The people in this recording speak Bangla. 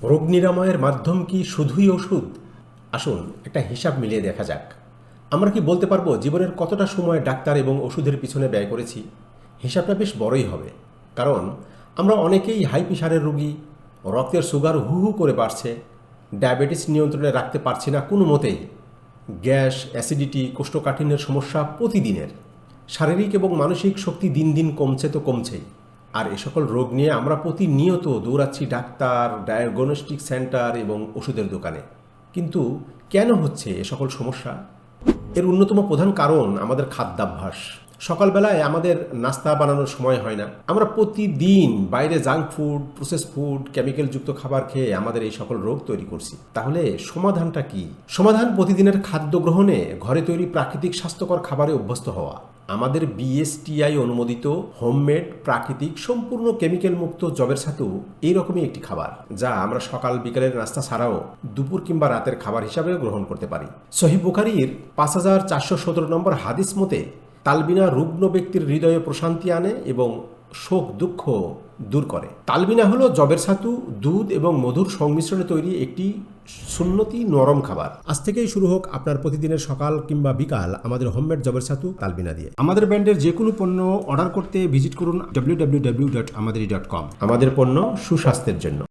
রোগ নিরাময়ের মাধ্যম কি শুধুই ওষুধ? আসুন একটা হিসাব মিলিয়ে দেখা যাক। আমরা কি বলতে পারবো জীবনের কতটা সময় ডাক্তার এবং ওষুধের পিছনে ব্যয় করেছি? হিসাবটা বেশ বড়ই হবে। কারণ আমরা অনেকেই হাই প্রেশারের রোগী, রক্তের সুগার হু হু করে বাড়ছে, ডায়াবেটিস নিয়ন্ত্রণে রাখতে পারছি না কোনো মতেই, গ্যাস, অ্যাসিডিটি, কোষ্ঠকাঠিন্যের সমস্যা প্রতিদিনের, শারীরিক এবং মানসিক শক্তি দিন দিন কমছে তো কমছেই। আর এ সকল রোগ নিয়ে আমরা প্রতিনিয়ত দৌড়াচ্ছি ডাক্তার, ডায়াগনস্টিক সেন্টার এবং ওষুধের দোকানে। কিন্তু কেন হচ্ছে এ সকল সমস্যা? এর অন্যতম প্রধান কারণ আমাদের খাদ্যাভ্যাস। সকালবেলায় আমাদের নাস্তা বানানোর সময় হয় না। আমরা প্রতিদিন বাইরে জাঙ্ক ফুড, প্রসেস ফুড, কেমিক্যালযুক্ত খাবার খেয়ে আমাদের এই সকল রোগ তৈরি করছি। তাহলে সমাধানটা কি? সমাধান প্রতিদিনের খাদ্য গ্রহণে ঘরে তৈরি প্রাকৃতিক স্বাস্থ্যকর খাবারে অভ্যস্ত হওয়া। আমাদের বিএসটিআই অনুমোদিত হোমমেড প্রাকৃতিক সম্পূর্ণ কেমিক্যাল মুক্ত জবের ছাতু এইরকমই একটি খাবার, যা আমরা সকাল বিকালের নাস্তা ছাড়াও দুপুর কিংবা রাতের খাবার হিসাবে গ্রহণ করতে পারি। সহিহ বুখারীর 5417 নম্বর হাদিস মতে তালবিনা রুগ্ন ব্যক্তির হৃদয়ে প্রশান্তি আনে এবং শোক দুঃখ দূর করে। তালবিনা হলো জবের ছাতু, দুধ এবং মধুর সংমিশ্রণে তৈরি একটি সুন্নতি নরম খাবার। আজ থেকেই শুরু হোক আপনার প্রতিদিনের সকাল কিংবা বিকাল আমাদের হোমমেড জবের ছাতু তালবিনা দিয়ে। আমাদের ব্র্যান্ডের যে কোনো পণ্য অর্ডার করতে ভিজিট করুন www.amaderi.com। আমাদের পণ্য সুস্বাস্থ্যের জন্য।